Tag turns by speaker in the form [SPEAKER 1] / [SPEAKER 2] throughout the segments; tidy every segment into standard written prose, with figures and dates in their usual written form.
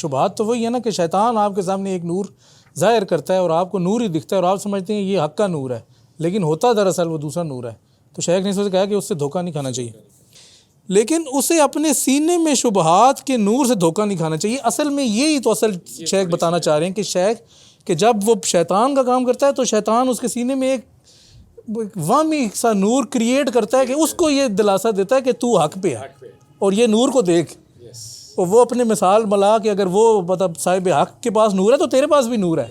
[SPEAKER 1] شبہات تو وہی ہے نا کہ شیطان آپ کے سامنے ایک نور ظاہر کرتا ہے اور آپ کو نور ہی دکھتا ہے اور آپ سمجھتے ہیں یہ حق کا نور ہے، لیکن ہوتا دراصل وہ دوسرا نور ہے. تو شیخ نے اس سے کہا کہ اس سے دھوکہ نہیں کھانا چاہیے، لیکن اسے اپنے سینے میں شبہات کے نور سے دھوکہ نہیں کھانا چاہیے. اصل میں یہی تو اصل شیخ بتانا چاہ رہے ہیں کہ شیخ کہ جب وہ شیطان کا کام کرتا ہے تو شیطان اس کے سینے میں ایک وامی سا نور کریٹ کرتا ہے کہ اس کو یہ دلاسا دیتا ہے کہ تو حق پہ ہے اور یہ نور کو دیکھ. اور وہ اپنے مثال ملا کہ اگر وہ مطلب صاحب حق کے پاس نور ہے تو تیرے پاس بھی نور ہے.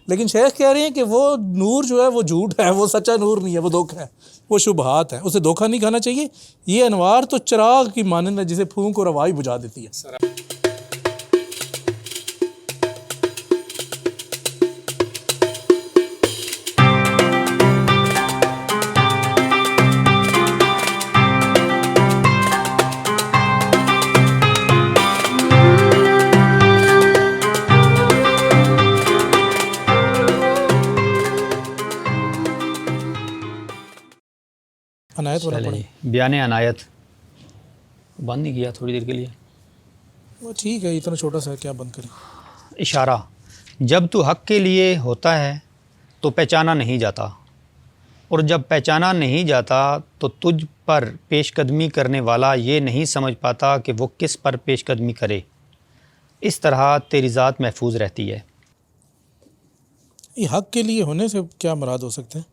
[SPEAKER 1] لیکن شیخ کہہ رہے ہیں کہ وہ نور جو ہے وہ جھوٹ ہے، وہ سچا نور نہیں ہے، وہ دھوکہ ہے، وہ شبہات ہے، اسے دھوکہ نہیں کھانا چاہیے. یہ انوار تو چراغ کی مانند ہے جسے پھونک اور ہوا ہی بجھا دیتی ہے. عنایت والا پڑھیں.
[SPEAKER 2] بیان عنایت بند نہیں کیا تھوڑی دیر کے لیے.
[SPEAKER 1] وہ ٹھیک ہے، اتنا چھوٹا سا کیا بند کریں.
[SPEAKER 2] اشارہ: جب تو حق کے لیے ہوتا ہے تو پہچانا نہیں جاتا، اور جب پہچانا نہیں جاتا تو تجھ پر پیش قدمی کرنے والا یہ نہیں سمجھ پاتا کہ وہ کس پر پیش قدمی کرے. اس طرح تیری ذات محفوظ رہتی ہے.
[SPEAKER 1] یہ حق کے لیے ہونے سے کیا مراد ہو سکتا ہے؟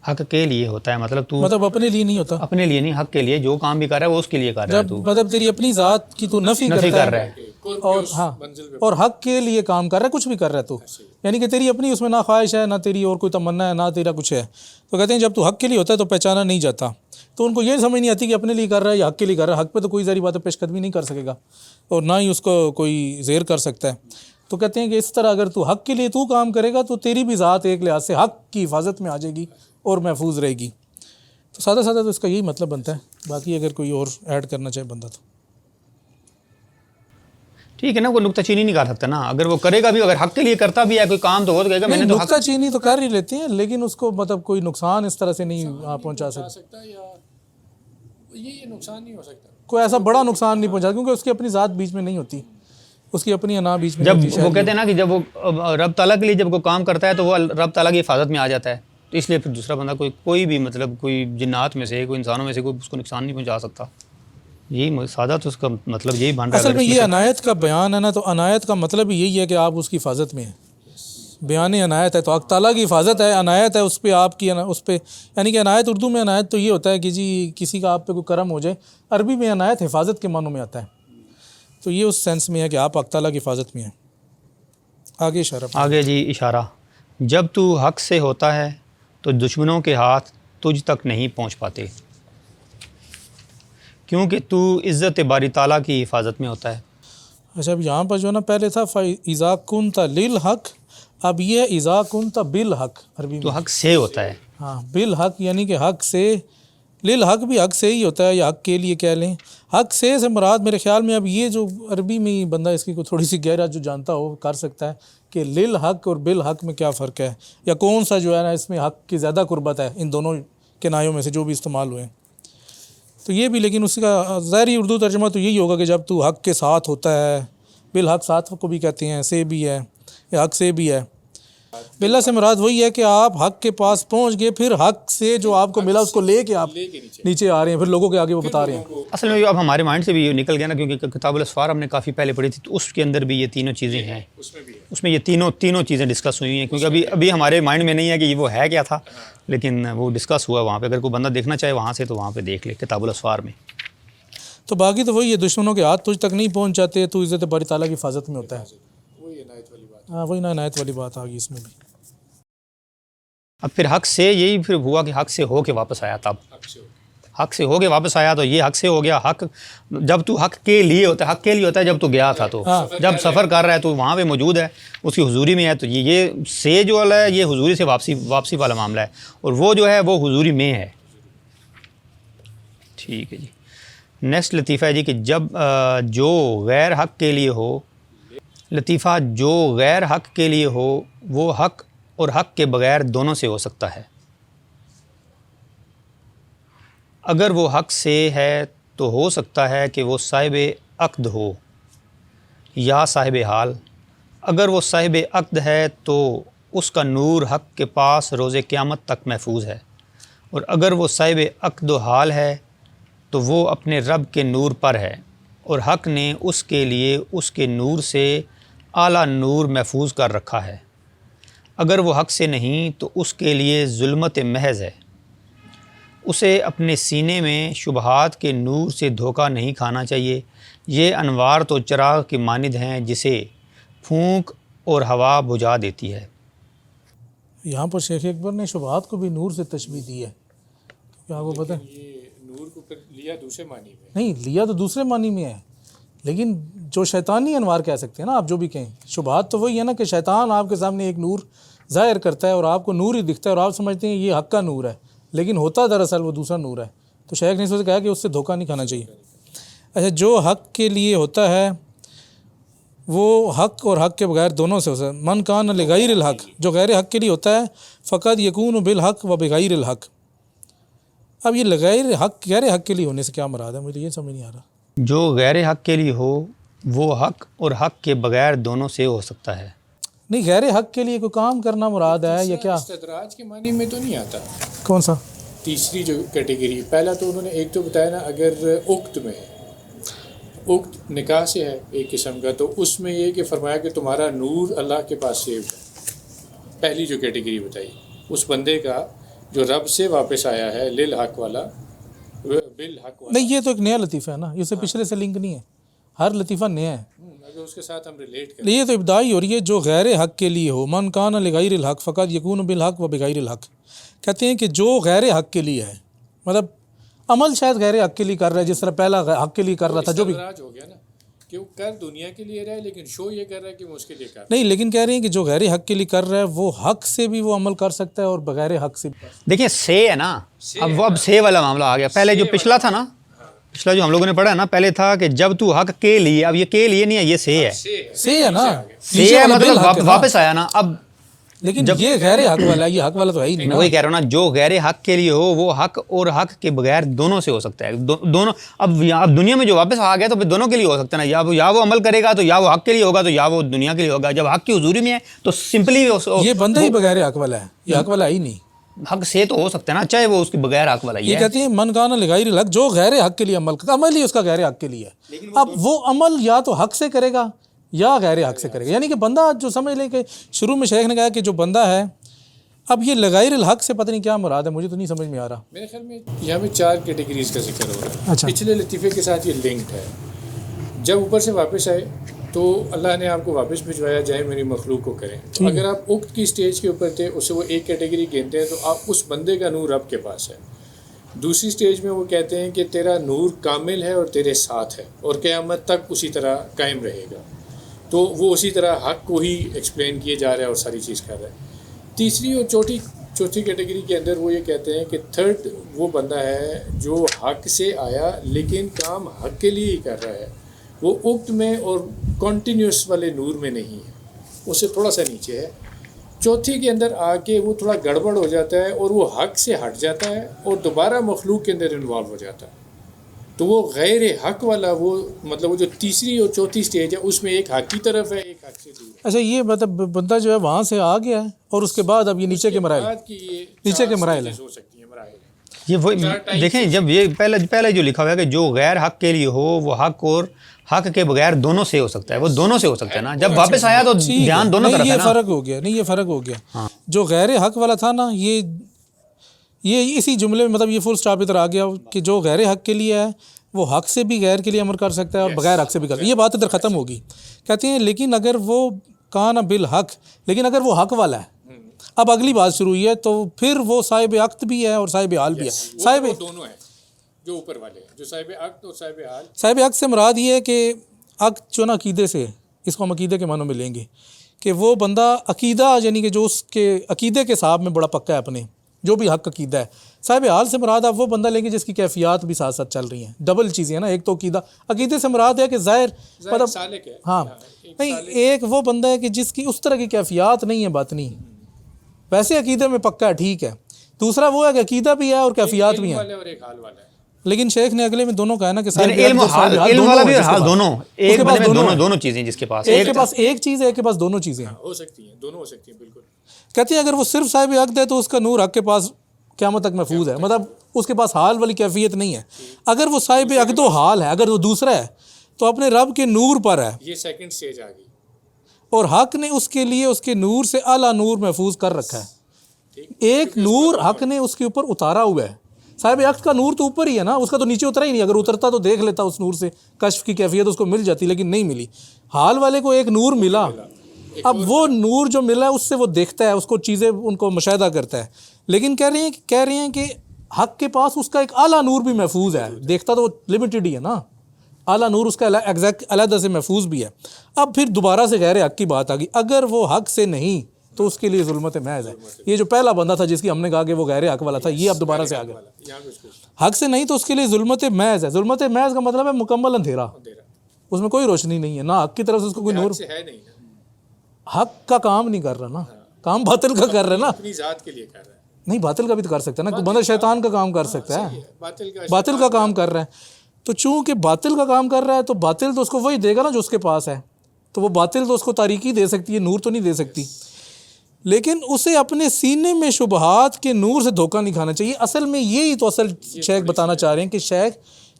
[SPEAKER 2] حق کے لیے ہوتا ہے مطلب تو
[SPEAKER 1] مطلب اپنے لیے نہیں ہوتا.
[SPEAKER 2] اپنے لیے نہیں، حق کے لیے جو کام بھی کر رہا ہے وہ اس کے لیے کر رہا ہے.
[SPEAKER 1] جب
[SPEAKER 2] تو
[SPEAKER 1] مطلب تیری اپنی ذات کی تو نفی
[SPEAKER 2] نفی
[SPEAKER 1] کرتا
[SPEAKER 2] کر رہا
[SPEAKER 1] ہے
[SPEAKER 2] ہے
[SPEAKER 1] اور ہاں اور حق کے لیے کام کر رہا ہے، کچھ بھی کر رہا ہے تو یعنی کہ تیری اپنی اس میں نہ خواہش ہے، نہ تیری اور کوئی تمنا ہے، نہ تیرا کچھ ہے. تو کہتے ہیں جب تو حق کے لیے ہوتا ہے تو پہچانا نہیں جاتا. تو ان کو یہ سمجھ نہیں آتی کہ اپنے لیے کر رہا ہے یا حق کے لیے کر رہا ہے. حق پہ تو کوئی ظاہری بات ہے پیش قدمی نہیں کر سکے گا اور نہ ہی اس کو کوئی زیر کر سکتا ہے. تو کہتے ہیں کہ اس طرح اگر تو حق کے لیے تو کام کرے گا تو تیری بھی ذات ایک لحاظ سے حق کی حفاظت میں آ جائے گی اور محفوظ رہے گی. تو سادہ سادہ تو اس کا یہی مطلب بنتا ہے. باقی اگر کوئی اور ایڈ کرنا چاہے بندہ تو
[SPEAKER 2] ٹھیک ہے نا، کوئی نکتہ چینی نہیں کر سکتا نا. اگر وہ کرے گا بھی، اگر حق کے لیے کرتا بھی ہے کوئی کام تو ہو گا. میں نے تو
[SPEAKER 1] نکتہ چینی تو کر ہی لیتے ہیں، لیکن اس کو مطلب کوئی نقصان اس طرح سے نہیں پہنچا سکتا.
[SPEAKER 3] یہ نقصان نہیں ہو سکتا،
[SPEAKER 1] کوئی ایسا بڑا نقصان نہیں پہنچا کیونکہ اس کی اپنی ذات بیچ میں نہیں ہوتی، اس کی اپنی انا بیچ میں
[SPEAKER 2] جب
[SPEAKER 1] نہیں ہوتی.
[SPEAKER 2] وہ کہتے ہیں نا کہ جب وہ رب تعالیٰ کے لیے جب کوئی کام کرتا ہے تو وہ رب تعالیٰ کی حفاظت میں آ جاتا ہے. تو اس لیے پھر دوسرا بندہ کوئی بھی مطلب کوئی جنات میں سے کوئی انسانوں میں سے کوئی اس کو نقصان نہیں پہنچا سکتا. یہی سادہ تو اس کا مطلب یہی بن رہا ہے.
[SPEAKER 1] اصل میں یہ عنایت کا بیان ہے نا، تو عنایت کا مطلب یہی ہے کہ آپ اس کی حفاظت میں ہیں. بیان عنایت ہے تو حق تعالیٰ کی حفاظت ہے، عنایت ہے اس پہ آپ کی اس پہ یعنی کہ عنایت اردو میں عنایت تو یہ ہوتا ہے کہ جی کسی کا آپ پہ کوئی کرم ہو جائے. عربی میں عنایت حفاظت کے معنوں میں آتا ہے، تو یہ اس سینس میں ہے کہ آپ حق تعالیٰ کی حفاظت میں ہیں. آگے اشارہ
[SPEAKER 2] آگے جی اشارہ: جب تو حق سے ہوتا ہے تو دشمنوں کے ہاتھ تجھ تک نہیں پہنچ پاتے، کیونکہ تو عزت باری تعالیٰ کی حفاظت میں ہوتا ہے.
[SPEAKER 1] اچھا اب یہاں پر جو نا پہلے تھا اذا کنت للحق، اب یہ اذا کنت بالحق عربی میں
[SPEAKER 2] تو حق سے ہوتا ہے.
[SPEAKER 1] ہاں بالحق یعنی کہ حق سے، للحق بھی حق سے ہی ہوتا ہے یا حق کے لیے کہہ لیں. حق سے مراد میرے خیال میں اب یہ جو عربی میں بندہ اس کی کوئی تھوڑی سی گہرا جو جانتا ہو کر سکتا ہے کہ للحق اور بالحق میں کیا فرق ہے، یا کون سا جو ہے نا اس میں حق کی زیادہ قربت ہے ان دونوں کنایوں میں سے جو بھی استعمال ہوئے ہیں. تو یہ بھی لیکن اس کا ظاہری اردو ترجمہ تو یہی ہوگا کہ جب تو حق کے ساتھ ہوتا ہے. بالحق ساتھ کو بھی کہتے ہیں، سے بھی ہے یا حق سے بھی ہے. باللہ سے مراد وہی ہے کہ آپ حق کے پاس پہنچ گئے، پھر حق سے جو آپ کو ملا اس کو لے کے آپ نیچے آ رہے ہیں، پھر لوگوں کے آگے وہ بتا رہے ہیں.
[SPEAKER 2] اصل میں اب ہمارے مائنڈ سے بھی یہ نکل گیا نا، کیونکہ کتاب الاسفار ہم نے کافی پہلے پڑھی تھی، تو اس کے اندر بھی یہ تینوں چیزیں ہیں. اس میں یہ تینوں چیزیں ڈسکس ہوئی ہیں، کیونکہ ابھی ہمارے مائنڈ میں نہیں ہے کہ وہ ہے کیا تھا، لیکن وہ ڈسکس ہوا وہاں پہ. اگر کوئی بندہ دیکھنا چاہے وہاں سے تو وہاں پہ دیکھ لے کتاب الاسفار میں.
[SPEAKER 1] تو باقی تو وہی ہے، دشمنوں کے ہاتھ تجھ تک نہیں پہنچ جاتے، تو عزت باری تعالیٰ کی حفاظت میں ہوتا ہے.
[SPEAKER 3] وہی عنایت والی بات.
[SPEAKER 1] ہاں وہی نا عنایت والی بات آ گئی اس میں بھی.
[SPEAKER 2] اب پھر حق سے یہی پھر ہوا کہ حق سے ہو کے واپس آیا. تب حق سے ہو کے واپس آیا تو یہ حق سے ہو گیا. حق جب تو حق کے لیے ہوتا ہے، حق کے لیے ہوتا ہے جب تو گیا تھا، تو جب سفر کر رہا ہے تو وہاں پہ موجود ہے، اس کی حضوری میں ہے. تو یہ سے جو والا ہے یہ حضوری سے واپسی والا معاملہ ہے، اور وہ جو ہے وہ حضوری میں ہے. ٹھیک ہے جی. نیکسٹ لطیفہ ہے جی کہ جب جو غیر حق کے لیے ہو، لطیفہ جو غیر حق کے لیے ہو وہ حق اور حق کے بغیر دونوں سے ہو سکتا ہے. اگر وہ حق سے ہے تو ہو سکتا ہے کہ وہ صاحب عقد ہو، یا صاحب حال، اگر وہ صاحب عقد ہے تو اس کا نور حق کے پاس روز قیامت تک محفوظ ہے، اور اگر وہ صاحب عقد و حال ہے تو وہ اپنے رب کے نور پر ہے، اور حق نے اس کے لیے اس کے نور سے اعلیٰ نور محفوظ کر رکھا ہے۔ اگر وہ حق سے نہیں تو اس کے لیے ظلمت محض ہے، اسے اپنے سینے میں شبہات کے نور سے دھوکہ نہیں کھانا چاہیے۔ یہ انوار تو چراغ کی مانند ہیں جسے پھونک اور ہوا بجھا دیتی ہے۔
[SPEAKER 1] یہاں پر شیخ اکبر نے شبہات کو بھی نور سے تشبیہ دی ہے، کیا آپ کو پتہ ہے؟
[SPEAKER 3] یہ نور کو پھر لیا دوسرے معنی میں،
[SPEAKER 1] نہیں، لیا تو دوسرے معنی میں ہے، لیکن جو شیطانی انوار کہہ سکتے ہیں نا آپ، جو بھی کہیں شبہات تو وہی ہے نا کہ شیطان آپ کے سامنے ایک نور ظاہر کرتا ہے اور آپ کو نور ہی دکھتا ہے اور آپ سمجھتے ہیں یہ حق کا نور ہے، لیکن ہوتا دراصل وہ دوسرا نور ہے۔ تو شیخ نے اس سے کہا کہ اس سے دھوکہ نہیں کھانا چاہیے۔ اچھا، جو حق کے لیے ہوتا ہے وہ حق اور حق کے بغیر دونوں سے ہوتا ہے۔ من کان لغیر الحق، جو غیر حق کے لیے ہوتا ہے، فقط یکون بالحق و بغیر الحق۔ اب یہ غیر حق کے لیے ہونے سے کیا مراد ہے؟ مجھے یہ سمجھ نہیں آ رہا۔
[SPEAKER 2] جو غیر حق کے لیے ہو وہ حق اور حق کے بغیر دونوں سے ہو سکتا ہے۔
[SPEAKER 1] نہیں، غیر حق کے لیے کوئی کام کرنا مراد ہے یا کیا؟
[SPEAKER 3] استدراج کے معنی میں تو نہیں آتا۔
[SPEAKER 1] کون سا؟
[SPEAKER 3] تیسری جو کیٹیگری، پہلا تو انہوں نے ایک تو بتایا نا، اگر عقد میں ہے، عقد نکاح سے ہے ایک قسم کا، تو اس میں یہ کہ فرمایا کہ تمہارا نور اللہ کے پاس سیو ہے۔ پہلی جو کیٹیگری بتائی اس بندے کا جو رب سے واپس آیا ہے، للحق والا، بالحق والا۔
[SPEAKER 1] نہیں، یہ تو ایک نیا لطیفہ ہے نا، یہ سے پچھلے سے لنک نہیں ہے، ہر لطیفہ نیا ہے۔
[SPEAKER 3] اگر اس کے ساتھ ہم ریلیٹ کریں،
[SPEAKER 1] یہ تو ابتدائی ہو رہی ہے، جو غیر حق کے لیے ہو، من کان لغیر الحق فقط یکون بالحق و بغیر الحق۔ کہتے ہیں کہ جو غیر حق کے لیے ہے، مطلب عمل شاید غیر حق کے لیے کر رہا ہے، جس طرح پہلا حق کے لیے کر رہا تھا، جو بھی
[SPEAKER 3] استدراج ہو گیا نا کہ وہ کر دنیا کے لیے رہا ہے، لیکن شو یہ کر رہا ہے کہ وہ اس کے لیے کر رہا
[SPEAKER 1] نہیں، لیکن کہہ رہے ہیں کہ جو غیر حق کے لیے کر رہا ہے وہ حق سے بھی وہ عمل کر سکتا ہے اور بغیر حق سے بھی۔
[SPEAKER 2] دیکھیں سے ہے نا، اب سے والا معاملہ آ گیا۔ پہلے جو پچھلا تھا نا، پچھلا جو ہم لوگوں نے پڑھا ہے نا، پہلے تھا کہ جب تو حق کے لیے، اب یہ کے لیے نہیں ہے، یہ سے ہے۔
[SPEAKER 1] سے ہے نا،
[SPEAKER 2] سے ہے مطلب واپس آیا نا۔ اب
[SPEAKER 1] لیکن یہ غیر حق والا ہے، یہ حق والا تو ہے ہی نہیں
[SPEAKER 2] میں
[SPEAKER 1] نا۔
[SPEAKER 2] وہی کہہ رہا ہوں نا، جو غیر حق کے لیے ہو وہ حق اور حق کے بغیر دونوں سے ہو سکتا ہے۔ دونوں اب دنیا میں جو واپس آ گیا تو پھر دونوں کے لیے ہو سکتا ہے نا، یا وہ عمل کرے گا تو یا وہ حق کے لیے ہوگا تو یا وہ دنیا کے لیے ہوگا۔ جب حق کی حضوری میں ہے تو سمپلی
[SPEAKER 1] یہ بندہ ہی بغیر حق والا ہے، یہ حق والا ہے ہی نہیں۔
[SPEAKER 2] حق سے تو ہو سکتا ہے نا، چاہے وہ اس کے بغیر حق والا ہی
[SPEAKER 1] یہ
[SPEAKER 2] ہے۔
[SPEAKER 1] کہتے ہیں من کان لغیر الحق، جو غیر حق کے لیے عمل کرتا، عمل ہی اس کا غیر حق کے لیے ہے۔ اب وہ عمل یا تو حق سے کرے گا یا غیر حق سے کرے گا، یعنی کہ بندہ جو سمجھ لے کہ شروع میں شیخ نے کہا کہ جو بندہ ہے، اب یہ لغیر الحق سے پتہ نہیں کیا مراد ہے، مجھے تو نہیں سمجھ میں آ رہا۔
[SPEAKER 3] میرے خیال میں یہاں میں 4 کیٹیگریز کا ذکر ہو رہا ہے۔
[SPEAKER 1] اچھا۔
[SPEAKER 3] پچھلے لطیفے کے ساتھ یہ لنکڈ ہے۔ جب اوپر سے واپس آئے تو اللہ نے آپ کو واپس بھجوایا، جائے میری مخلوق کو کریں۔ تو اگر آپ عقد کی سٹیج کے اوپر تھے، اسے وہ ایک کیٹیگری گنتے ہیں، تو آپ اس بندے کا نور رب کے پاس ہے۔ دوسری سٹیج میں وہ کہتے ہیں کہ تیرا نور کامل ہے اور تیرے ساتھ ہے اور قیامت تک اسی طرح قائم رہے گا۔ تو وہ اسی طرح حق کو ہی ایکسپلین کیے جا رہا ہے اور ساری چیز کر رہا ہے۔ تیسری اور چوتھی کیٹیگری کے اندر وہ یہ کہتے ہیں کہ تھرڈ وہ بندہ ہے جو حق سے آیا لیکن کام حق کے لیے ہی کر رہا ہے، وہ عقد میں اور کنٹینیوس والے نور میں نہیں ہے، اس سے تھوڑا سا نیچے ہے۔ چوتھی کے اندر آ کے وہ تھوڑا گڑبڑ ہو جاتا ہے اور وہ حق سے ہٹ جاتا ہے اور دوبارہ مخلوق کے اندر انوالو ہو جاتا ہے۔ تو وہ غیر حق والا، وہ مطلب وہ جو تیسری اور چوتھی سٹیج ہے، اس میں ایک حق کی طرف ہے، ایک حق سے دور ہے۔
[SPEAKER 1] اچھا، یہ مطلب بندہ جو ہے وہاں سے آ گیا ہے اور اس کے بعد اب یہ نیچے کے مراحل،
[SPEAKER 3] بعد کی یہ
[SPEAKER 1] نیچے کے مراحل ہیں۔
[SPEAKER 3] ہو سکتی ہیں، مراحل ہیں۔
[SPEAKER 2] یہ وہ دیکھیں، جب یہ پہلے جو لکھا ہوا ہے کہ جو غیر حق کے لیے ہو وہ حق اور حق کے بغیر دونوں سے ہو سکتا ہے، وہ دونوں سے ہو سکتا ہے نا۔ جب واپس آیا تو دھیان دونوں طرف ہے
[SPEAKER 1] یہ
[SPEAKER 2] نا۔
[SPEAKER 1] فرق ہو گیا، نہیں یہ فرق ہو گیا۔ جو غیر حق والا تھا نا، یہ اسی جملے میں مطلب یہ فل سٹاپ ادھر آ گیا کہ جو غیر حق کے لیے ہے وہ حق سے بھی غیر کے لیے عمل کر سکتا ہے اور بغیر حق سے بھی کر سکتا ہے۔ یہ بات ادھر ختم ہوگی۔ کہتے ہیں لیکن اگر وہ کان بالحق، لیکن اگر وہ حق والا ہے، اب اگلی بات شروع ہوئی ہے، تو پھر وہ صاحب عقد بھی ہے اور صاحب حال بھی ہے۔
[SPEAKER 3] وہ دونوں ہیں جو اوپر والے ہیں، جو صاحب عقد اور صاحب حال۔
[SPEAKER 1] صاحب عقد سے مراد یہ ہے کہ عقد چون عقیدے سے، اس کو ہم عقیدے کے معنوں میں لیں گے کہ وہ بندہ عقیدہ، یعنی کہ جو اس کے عقیدے کے صاحب میں بڑا پکا ہے اپنے، جو بھی حق عقیدہ ہے۔ صاحب حال سے مراد آپ وہ بندہ لیں گے جس کی کیفیات بھی ساتھ ساتھ چل رہی ہیں۔ ڈبل چیزیں ہیں نا، ایک تو عقیدے سے مراد ہے کہ ظاہر مطلب
[SPEAKER 3] سالک ہے،
[SPEAKER 1] ہاں، نہیں، ایک وہ بندہ ہے کہ جس کی اس طرح کی کیفیات نہیں ہیں باطنی، ویسے عقیدے میں پکا ہے، ٹھیک ہے۔ دوسرا وہ ہے کہ عقیدہ بھی ہے اور کیفیات بھی ہیں۔
[SPEAKER 3] اور ایک حال والا ہے۔
[SPEAKER 1] لیکن شیخ نے اگلے میں دونوں کہا نا کہ صاحب
[SPEAKER 2] علم والا بھی حال دونوں ایک
[SPEAKER 1] پاس
[SPEAKER 2] دونوں چیزیں جس کے پاس
[SPEAKER 1] ایک کے پاس ایک چیز ہے، ایک کے پاس دونوں چیزیں ہیں،
[SPEAKER 3] ہو سکتی ہیں، دونوں ہو سکتی ہیں بالکل.
[SPEAKER 1] کہتے ہیں اگر وہ صرف صاحب حق ہے تو اس کا نور حق کے پاس قیامت تک محفوظ ہے، مطلب اس کے پاس حال والی کیفیت نہیں ہے. اگر وہ صاحب عقد و حال ہے، اگر وہ دوسرا ہے تو اپنے رب کے نور پر ہے،
[SPEAKER 3] یہ سیکنڈ سٹیج آ گئی.
[SPEAKER 1] اور حق نے اس کے لیے اس کے نور سے اعلیٰ نور محفوظ کر رکھا ہے. ایک نور حق نے اس کے اوپر اتارا ہوا ہے. صاحب حق کا نور تو اوپر ہی ہے نا، اس کا تو نیچے اترا ہی نہیں. اگر اترتا تو دیکھ لیتا اس نور سے، کشف کی کیفیت اس کو مل جاتی، لیکن نہیں ملی. حال والے کو ایک نور ملا، اب وہ نور جو ملا ہے اس سے وہ دیکھتا ہے، اس کو چیزیں ان کو مشاہدہ کرتا ہے. لیکن کہہ رہے ہیں کہ حق کے پاس اس کا ایک اعلیٰ نور بھی محفوظ ہے. دیکھتا تو وہ لمیٹڈ ہی ہے نا، اعلیٰ نور اس کا ایگزیکٹ علیحدہ سے محفوظ بھی ہے. اب پھر دوبارہ سے غیر حق کی بات آ گئی. اگر وہ حق سے نہیں تو اس کے لیے ظلمت محض ہے. یہ جو پہلا بندہ تھا جس کی ہم نے کہا کہ وہ غیر حق والا تھا، یہ اب دوبارہ سے آ گیا. حق سے نہیں تو اس کے لیے ظلمت محض ہے. ظلمت محض کا مطلب ہے مکمل اندھیرا، اس میں کوئی روشنی نہیں ہے، نہ حق کی طرف سے اس کو کوئی نور.
[SPEAKER 3] ہے نہیں نا،
[SPEAKER 1] حق کا کام نہیں کر رہا نا، کام باطل کا کر رہا ہے نا.
[SPEAKER 3] اپنی ذات کے لیے کر رہا ہے.
[SPEAKER 1] نہیں، باطل کا بھی تو کر سکتا ہے نا، بندہ شیطان کا کام کر سکتا ہے، باطل کا کام کر رہا ہے. تو چونکہ باطل کا کام کر رہا ہے تو باطل تو اس کو وہی دے گا نا جو اس کے پاس ہے. تو وہ باطل تو اس کو تاریکی دے سکتی ہے، نور تو نہیں دے سکتی. لیکن اسے اپنے سینے میں شبہات کے نور سے دھوکہ نہیں کھانا چاہیے. اصل میں یہی تو اصل شیخ بتانا چاہ رہے ہیں کہ شیخ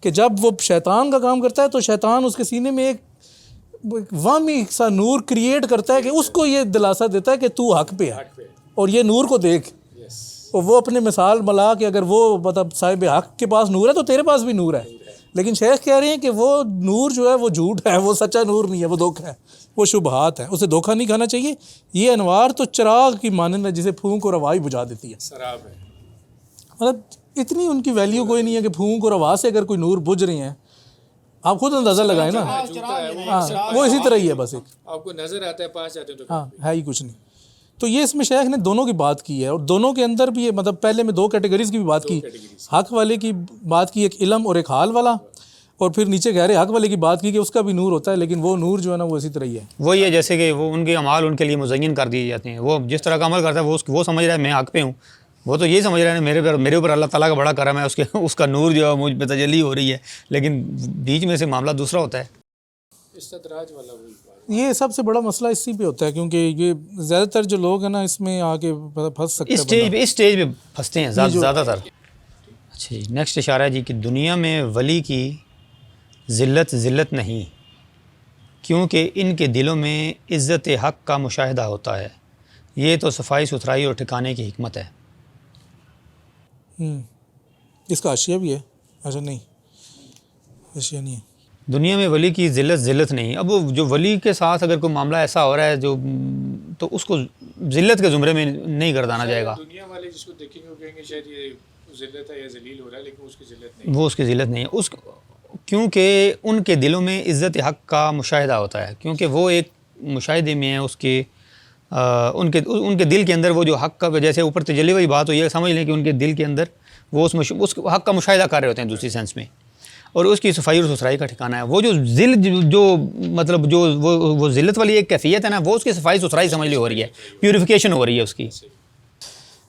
[SPEAKER 1] کہ جب وہ شیطان کا کام کرتا ہے تو شیطان اس کے سینے میں ایک وامی سا نور کریٹ کرتا ہے کہ اس کو یہ دلاسا دیتا ہے کہ تو حق پہ ہے اور یہ نور کو دیکھ. اور وہ اپنے مثال ملا کہ اگر وہ مطلب صاحب حق کے پاس نور ہے تو تیرے پاس بھی نور ہے. لیکن شیخ کہہ رہے ہیں کہ وہ نور جو ہے وہ جھوٹ ہے، وہ سچا نور نہیں ہے، وہ دھوکہ ہے، وہ شبہات ہے، اسے دھوکہ نہیں کھانا چاہیے. یہ انوار تو چراغ کی مانند ہے جسے پھونک اور ہوا ہی بجھا دیتی ہے.
[SPEAKER 3] سراب ہے.
[SPEAKER 1] مطلب اتنی ان کی ویلیو کوئی نہیں ہے کہ پھونک اور ہوا سے اگر کوئی نور بجھ رہے ہیں. آپ خود اندازہ لگائیں نا، ہاں وہ اسی طرح ہی ہے. بس ایک
[SPEAKER 3] آپ کو نظر آتا ہے، پاس جاتے ہیں تو
[SPEAKER 1] ہاں ہے ہی کچھ نہیں. تو یہ اس میں شیخ نے دونوں کی بات کی ہے، اور دونوں کے اندر بھی مطلب پہلے میں دو کیٹیگریز کی بھی بات کی. حق والے کی بات کی، ایک علم اور ایک حال والا، اور پھر نیچے غیر حق والے کی بات کی کہ اس کا بھی نور ہوتا ہے، لیکن وہ نور جو ہے نا وہ اسی طرح ہی ہے.
[SPEAKER 2] وہی ہے جیسے کہ وہ ان کے اعمال ان کے لیے مزین کر دیے جاتے ہیں. وہ جس طرح کا عمل کرتا ہے وہ سمجھ رہا ہے میں حق پہ ہوں. وہ تو یہ سمجھ رہا ہے میرے اوپر اللہ تعالیٰ کا بڑا کرم ہے، اس کا نور جو ہے مجھ پہ تجلی ہو رہی ہے. لیکن بیچ میں سے معاملہ دوسرا ہوتا ہے.
[SPEAKER 3] استدراج والا وہی بات.
[SPEAKER 1] یہ سب سے بڑا مسئلہ اسی پہ ہوتا ہے، کیونکہ یہ زیادہ تر جو لوگ ہیں نا اس میں آ کے پھنس سکتے ہیں،
[SPEAKER 2] اس سٹیج پہ پھنستے ہیں زیادہ تر. اچھا جی، نیکسٹ اشارہ ہے جی کہ دنیا میں ولی کی ذلت نہیں، کیونکہ ان کے دلوں میں عزت حق کا مشاہدہ ہوتا ہے. یہ تو صفائی ستھرائی اور ٹھکانے کی حکمت ہے.
[SPEAKER 1] اس کا حاشیہ بھی ہے. اچھا نہیں، حاشیہ نہیں ہے.
[SPEAKER 2] دنیا میں ولی کی ذلت نہیں. اب جو ولی کے ساتھ اگر کوئی معاملہ ایسا ہو رہا ہے تو اس کو ذلت کے زمرے میں نہیں گردانا جائے گا.
[SPEAKER 3] دنیا والے جس کو دیکھیں گے وہ کہیں گے شاید یہ ذلت ہے یا ذلیل ہو رہا ہے، لیکن اس کی ذلت نہیں.
[SPEAKER 2] وہ اس کی ذلت نہیں ہے، کیونکہ ان کے دلوں میں عزت حق کا مشاہدہ ہوتا ہے. کیونکہ وہ ایک مشاہدے میں ہے، ان کے دل کے اندر وہ جو حق کا، جیسے اوپر تجلی والی بات ہو، یہ سمجھ لیں کہ ان کے دل کے اندر وہ اس حق کا مشاہدہ کر رہے ہوتے ہیں دوسری سینس میں، اور اس کی صفائی اور ستھرائی کا ٹھکانہ ہے. وہ جو ذلت والی ایک کیفیت ہے نا، وہ اس کی صفائی ستھرائی سمجھ لی ہو رہی ہے، پیوریفیکیشن ہو رہی ہے اس کی.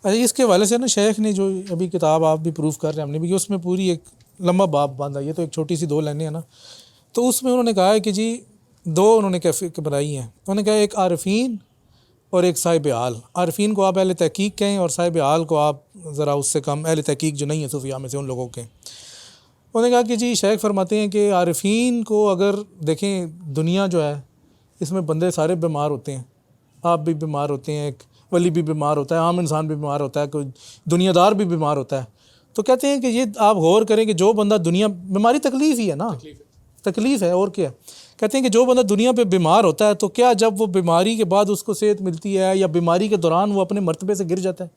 [SPEAKER 1] اچھا، اس کے حوالے سے نا شیخ نے جو ابھی کتاب آپ بھی پروف کر رہے ہیں، ہم نے بھی، اس میں پوری ایک لمبا باب باندھا. یہ تو ایک چھوٹی سی 2 لائنیں ہیں نا، تو اس میں انہوں نے کہا ہے کہ جی 2 انہوں نے کیفیت بنائی ہیں. انہوں نے کہا ایک عارفین اور ایک صاحب حال. عارفین کو آپ اہل تحقیق کہیں، اور صاحب حال کو آپ ذرا اس سے کم اہل تحقیق جو نہیں ہے صوفیاء میں سے ان لوگوں کے. انہوں نے کہا کہ جی شیخ فرماتے ہیں کہ عارفین کو اگر دیکھیں، دنیا جو ہے اس میں بندے سارے بیمار ہوتے ہیں. آپ بھی بیمار ہوتے ہیں، ایک ولی بھی بیمار ہوتا ہے، عام انسان بھی بیمار ہوتا ہے، کوئی دنیا دار بھی بیمار ہوتا ہے. تو کہتے ہیں کہ یہ آپ غور کریں کہ جو بندہ بیماری تکلیف ہی ہے نا، تکلیف ہے اور کیا. کہتے ہیں کہ جو بندہ دنیا پہ بیمار ہوتا ہے تو کیا جب وہ بیماری کے بعد اس کو صحت ملتی ہے یا بیماری کے دوران وہ اپنے مرتبے سے گر جاتا ہے؟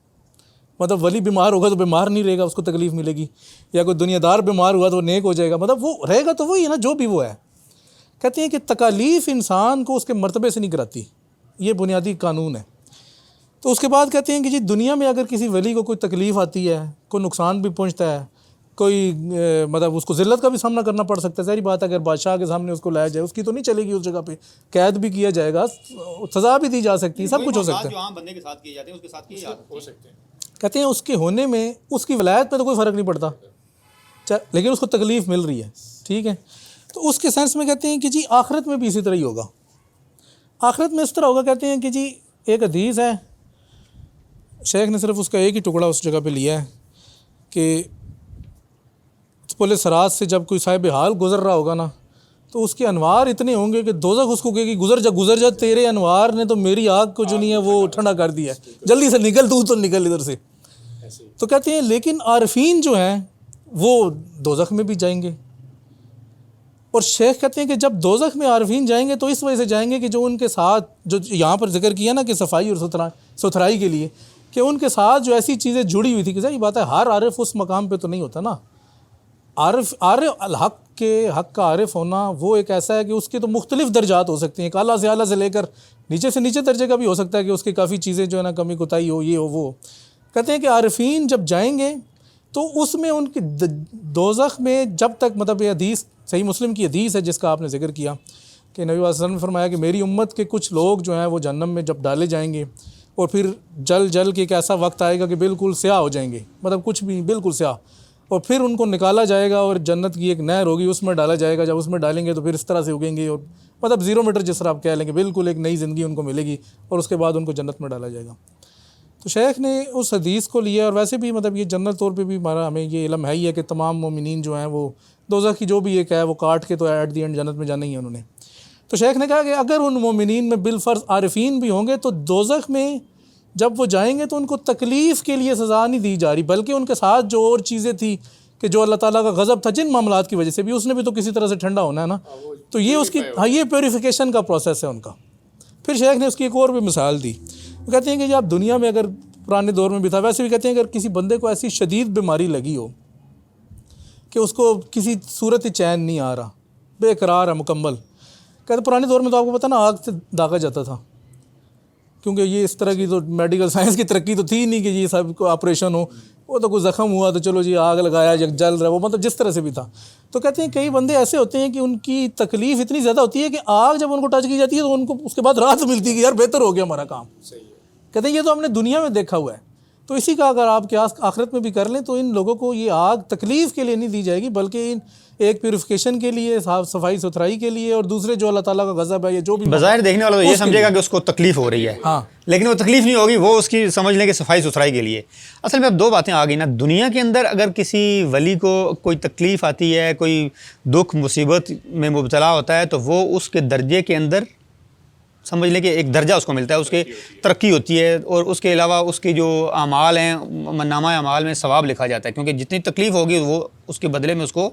[SPEAKER 1] مطلب ولی بیمار ہوگا تو بیمار نہیں رہے گا، اس کو تکلیف ملے گی، یا کوئی دنیا دار بیمار ہوا تو وہ نیک ہو جائے گا، مطلب وہ رہے گا تو وہی ہے نا جو بھی وہ ہے. کہتے ہیں کہ تکالیف انسان کو اس کے مرتبے سے نہیں کراتی، یہ بنیادی قانون ہے. تو اس کے بعد کہتے ہیں کہ جی دنیا میں اگر کسی ولی کو کوئی تکلیف آتی ہے، کوئی نقصان بھی پہنچتا ہے، کوئی مطلب اس کو ذلت کا بھی سامنا کرنا پڑ سکتا ہے. ظاہری بات ہے اگر بادشاہ کے سامنے اس کو لایا جائے، اس کی تو نہیں چلے گی، اس جگہ پہ قید بھی کیا جائے گا، سزا بھی دی جا سکتی ہے، سب کچھ ہو سکتا ہے.
[SPEAKER 2] جو عام بندے کے ساتھ کیے جاتے ہیں اس کے ساتھ کیے
[SPEAKER 3] ہو سکتے ہیں.
[SPEAKER 1] کہتے ہیں اس کے ہونے میں اس کی ولایت پہ تو کوئی فرق نہیں پڑتا. لیکن اس کو تکلیف مل رہی ہے، ٹھیک ہے. تو اس کے سینس میں کہتے ہیں کہ جی آخرت میں بھی اسی طرح ہی ہوگا. آخرت میں اس طرح ہوگا، کہتے ہیں کہ جی ایک حدیث ہے، شیخ نے صرف اس کا ایک ہی ٹکڑا اس جگہ پہ لیا ہے کہ پل صراط سے جب کوئی صاحب حال گزر رہا ہوگا نا تو اس کے انوار اتنے ہوں گے کہ دوزخ اس کو کہے گی گزر جا، تیرے انوار نے تو میری آگ کو جو نہیں ہے وہ ٹھنڈا کر دیا ہے، جلدی سے نکل، تو نکل ادھر سے. تو کہتے ہیں لیکن عارفین جو ہیں وہ دوزخ میں بھی جائیں گے. اور شیخ کہتے ہیں کہ جب دوزخ میں عارفین جائیں گے تو اس وجہ سے جائیں گے کہ جو ان کے ساتھ جو یہاں پر ذکر کیا نا کہ صفائی اور ستھرائی کے لیے، کہ ان کے ساتھ جو ایسی چیزیں جڑی ہوئی تھی، کہ صحیح بات ہے ہر عارف اس مقام پہ تو نہیں ہوتا نا. عارف الحق کے حق کا عارف ہونا وہ ایک ایسا ہے کہ اس کے تو مختلف درجات ہو سکتے ہیں، ایک اعلیٰ سے اعلیٰ سے لے کر نیچے سے نیچے درجے کا بھی ہو سکتا ہے کہ اس کی کافی چیزیں جو ہے نا کمی کوتاہی ہو، یہ ہو وہ. کہتے ہیں کہ عارفین جب جائیں گے تو اس میں ان کی دوزخ میں جب تک، مطلب یہ حدیث صحیح مسلم کی حدیث ہے جس کا آپ نے ذکر کیا کہ نبی صلی اللہ علیہ وسلم نے فرمایا کہ میری امت کے کچھ لوگ جو ہیں وہ جہنم میں جب ڈالے جائیں گے اور پھر جل کے ایک ایسا وقت آئے گا کہ بالکل سیاہ ہو جائیں گے، مطلب کچھ بھی بالکل سیاہ، اور پھر ان کو نکالا جائے گا اور جنت کی ایک نہر ہوگی اس میں ڈالا جائے گا. جب اس میں ڈالیں گے تو پھر اس طرح سے اگیں گے اور مطلب 0 میٹر جس طرح آپ کہہ لیں گے، بالکل ایک نئی زندگی ان کو ملے گی اور اس کے بعد ان کو جنت میں ڈالا جائے گا. تو شیخ نے اس حدیث کو لیا، اور ویسے بھی مطلب یہ جنرل طور پہ بھی ہمیں یہ علم ہے ہی ہے کہ تمام مومنین جو ہیں وہ دوزخ کی جو بھی ایک ہے وہ کاٹ کے تو ایٹ دی اینڈ جنت میں جانا ہی ہے انہوں نے. تو شیخ نے کہا کہ اگر ان مومنین میں بالفرض عارفین بھی ہوں گے تو دوزخ میں جب وہ جائیں گے تو ان کو تکلیف کے لیے سزا نہیں دی جا رہی، بلکہ ان کے ساتھ جو اور چیزیں تھیں کہ جو اللہ تعالیٰ کا غضب تھا جن معاملات کی وجہ سے بھی، اس نے بھی تو کسی طرح سے ٹھنڈا ہونا ہے نا. تو یہ اس کی یہ پیوریفیکیشن کا پروسیس ہے ان کا. پھر شیخ نے اس کی ایک اور بھی مثال دی. وہ کہتے ہیں کہ جب دنیا میں اگر پرانے دور میں بھی تھا، ویسے بھی کہتے ہیں اگر کسی بندے کو ایسی شدید بیماری لگی ہو کہ اس کو کسی صورت چین نہیں آ رہا، بے قرار ہے مکمل، کہتے پرانے دور میں تو آپ کو پتہ نا آگ سے داغا جاتا تھا، کیونکہ یہ اس طرح کی تو میڈیکل سائنس کی ترقی تو تھی نہیں کہ یہ سب کو آپریشن ہو. وہ تو کوئی زخم ہوا تو چلو جی آگ لگایا جل رہا ہے، وہ مطلب جس طرح سے بھی تھا. تو کہتے ہیں کئی بندے ایسے ہوتے ہیں کہ ان کی تکلیف اتنی زیادہ ہوتی ہے کہ آگ جب ان کو ٹچ کی جاتی ہے تو ان کو اس کے بعد راحت ملتی ہے کہ یار بہتر ہو گیا ہمارا کام. کہتے ہیں یہ تو ہم نے دنیا میں دیکھا ہوا ہے. تو اسی کا اگر آپ قیاس آخرت میں بھی کر لیں تو ان لوگوں کو یہ آگ تکلیف کے لیے نہیں دی جائے گی، بلکہ ایک پیوریفیکیشن کے لیے، صفائی ستھرائی کے لیے، اور دوسرے جو اللہ تعالیٰ کا غضب ہے یا جو بھی
[SPEAKER 2] بظاہر دیکھنے والا تو یہ سمجھے گا کہ اس کو تکلیف ہو رہی ہے،
[SPEAKER 1] ہاں،
[SPEAKER 2] لیکن وہ تکلیف نہیں ہوگی، وہ اس کی سمجھ لیں کہ صفائی ستھرائی کے لیے. اصل میں اب 2 باتیں آ گئی نا. دنیا کے اندر اگر کسی ولی کو کوئی تکلیف آتی ہے، کوئی دکھ مصیبت میں مبتلا ہوتا ہے، تو وہ اس کے درجے کے اندر سمجھ لیں کہ ایک درجہ اس کو ملتا ہے، اس کے ترقی ہوتی ہے، اور اس کے علاوہ اس کے جو اعمال ہیں نامہ اعمال میں ثواب لکھا جاتا ہے، کیونکہ جتنی تکلیف ہوگی وہ اس کے بدلے میں اس کو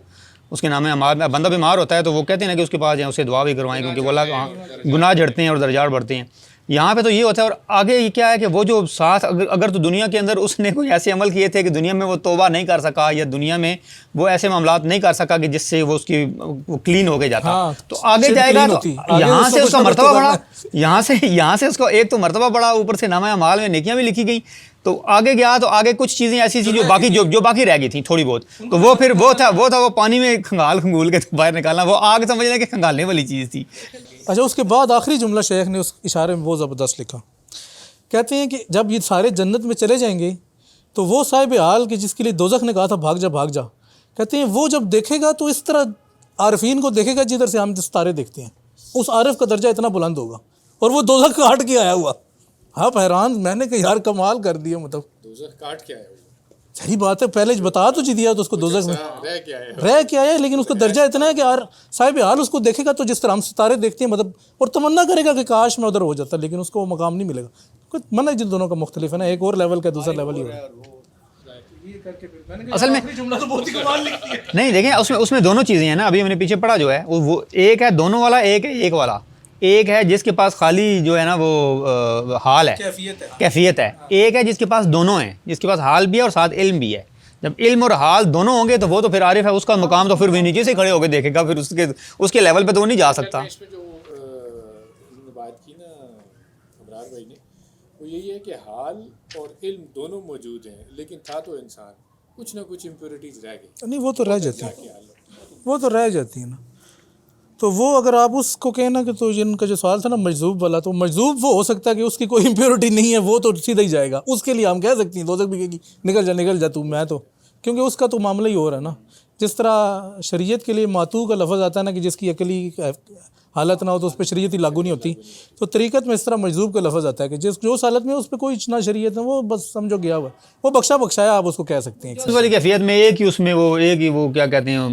[SPEAKER 2] اس کے نامہ اعمال میں. بندہ بیمار ہوتا ہے تو وہ کہتے ہیں نا کہ اس کے پاس جائیں، اسے دعا بھی کروائیں، کیونکہ وہ اللہ گناہ جھڑتے ہیں اور درجات بڑھتے ہیں. یہاں پہ تو یہ ہوتا ہے. اور آگے یہ کیا ہے کہ وہ جو ساتھ اگر تو دنیا کے اندر اس نے کوئی ایسے عمل کیے تھے کہ دنیا میں وہ توبہ نہیں کر سکا، یا دنیا میں وہ ایسے معاملات نہیں کر سکا کہ جس سے وہ اس کی وہ کلین ہو کے جاتا، تو آگے جائے گا تو یہاں سے اس کا مرتبہ بڑھا، یہاں سے اس کو ایک تو مرتبہ بڑھا، اوپر سے نامہ اعمال میں نیکیاں بھی لکھی گئیں. تو آگے گیا تو آگے کچھ چیزیں ایسی تھیں جو باقی رہ گئی تھیں تھوڑی بہت، تو وہ پھر وہ تھا وہ پانی میں کھنگال کے باہر نکالنا، وہ آگ سمجھ لیں کہ کھنگالنے والی چیز تھی.
[SPEAKER 1] اچھا، اس کے بعد آخری جملہ شیخ نے اس اشارے میں وہ زبردست لکھا. کہتے ہیں کہ جب یہ سارے جنت میں چلے جائیں گے تو وہ صاحب حال کہ جس کے لیے دوزخ نے کہا تھا بھاگ جا، کہتے ہیں وہ جب دیکھے گا تو اس طرح عارفین کو دیکھے گا جدھر سے ہم ستارے دیکھتے ہیں. اس عارف کا درجہ اتنا بلند ہوگا اور وہ دوزخ کاٹ کے آیا ہوا. آپ حیران، میں نے کہا یار کمال کر دیا، مطلب
[SPEAKER 3] دوزخ کاٹ کے آیا ہوا.
[SPEAKER 1] صحیح بات ہے، پہلے بتا تو جی دیا تو اس کو دوزخ میں رہ کے آیا، لیکن اس کا درجہ اتنا ہے کہ یار صاحب حال اس کو دیکھے گا تو جس طرح ہم ستارے دیکھتے ہیں، مطلب اور تمنا کرے گا کہ کاش میں ادھر ہو جاتا، لیکن اس کو وہ مقام نہیں ملے گا. منع جن دونوں کا مختلف ہے نا، ایک اور لیول کا دوسرا لیول ہی ہوگا.
[SPEAKER 2] اصل میں نہیں دیکھیں اس میں دونوں چیزیں ہیں نا. ابھی ہم نے پیچھے پڑھا جو ہے وہ ایک ہے دونوں والا، ایک والا. ایک ہے جس کے پاس خالی جو ہے نا وہ حال ہے، کیفیت ہے. ایک ہے جس کے پاس دونوں ہیں، جس کے پاس حال بھی ہے اور ساتھ علم بھی ہے. جب علم اور حال دونوں ہوں گے تو وہ تو پھر عارف ہے، اس کا مقام تو پھر بھی نیچے سے کھڑے ہو کے دیکھے گا، پھر اس کے لیول پہ تو وہ نہیں جا سکتا.
[SPEAKER 3] اس پہ جو بات کی نا ابرار بھائی نے، وہ یہی ہے کہ حال اور علم دونوں موجود ہیں، لیکن تھا تو انسان، کچھ نہ کچھ امپیورٹیز رہ گئی.
[SPEAKER 1] نہیں وہ تو رہ جاتی ہیں نا. تو وہ اگر آپ اس کو کہنا کہ تو جن کا جو سوال تھا نا مجذوب والا، تو مجذوب وہ ہو سکتا ہے کہ اس کی کوئی امپیورٹی نہیں ہے، وہ تو سیدھا ہی جائے گا. اس کے لیے ہم کہہ سکتے ہیں دوزخ بھی کہے گی نکل جا تو میں تو، کیونکہ اس کا تو معاملہ ہی ہو رہا ہے نا. جس طرح شریعت کے لیے ماتو کا لفظ آتا ہے نا کہ جس کی عقلی حالت نہ ہو تو اس پہ شریعت ہی لاگو نہیں ہوتی، تو طریقت میں اس طرح مجذوب کا لفظ آتا ہے کہ جو حالت میں اس پہ کوئی نہ شریعت ہے وہ بس سمجھو گیا ہوا، وہ بخشایا آپ اس کو کہہ سکتے ہیں.
[SPEAKER 2] اس والی کیفیت میں ایک ہی اس میں وہ ایک ہی وہ کیا کہتے ہیں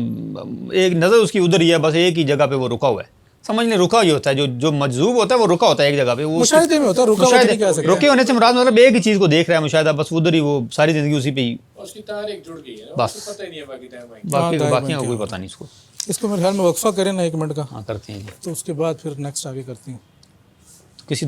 [SPEAKER 2] ایک نظر اس کی ادھر ہی ہے، بس ایک ہی جگہ پہ وہ رکا ہوا ہے. سمجھ لیں رکا ہی ہوتا ہے، جو مجذوب ہوتا ہے وہ رکا ہوتا ہے ایک جگہ پہ. وہ
[SPEAKER 1] مشاہدے میں ہوتا ہے، رکا ہوا نہیں کہہ سکتے.
[SPEAKER 2] رکے ہونے سے مراد مطلب ایک ہی چیز کو دیکھ رہا ہے مشاہدہ، بس ادھر ہی وہ ساری زندگی اسی پہ ہی،
[SPEAKER 3] اس کی تار ایک جڑ گئی ہے،
[SPEAKER 2] بس
[SPEAKER 3] اس کو پتہ ہی نہیں ہے باقی ٹائم آئیں
[SPEAKER 2] باقی باقیوں کا کوئی پتہ نہیں اس کو.
[SPEAKER 1] اس کو میرے خیال میں وقفہ کریں نا 1 منٹ کا،
[SPEAKER 2] ہاں کرتے ہیں جی.
[SPEAKER 1] تو اس کے بعد پھر نیکسٹ آگے کرتے ہیں.
[SPEAKER 2] کسی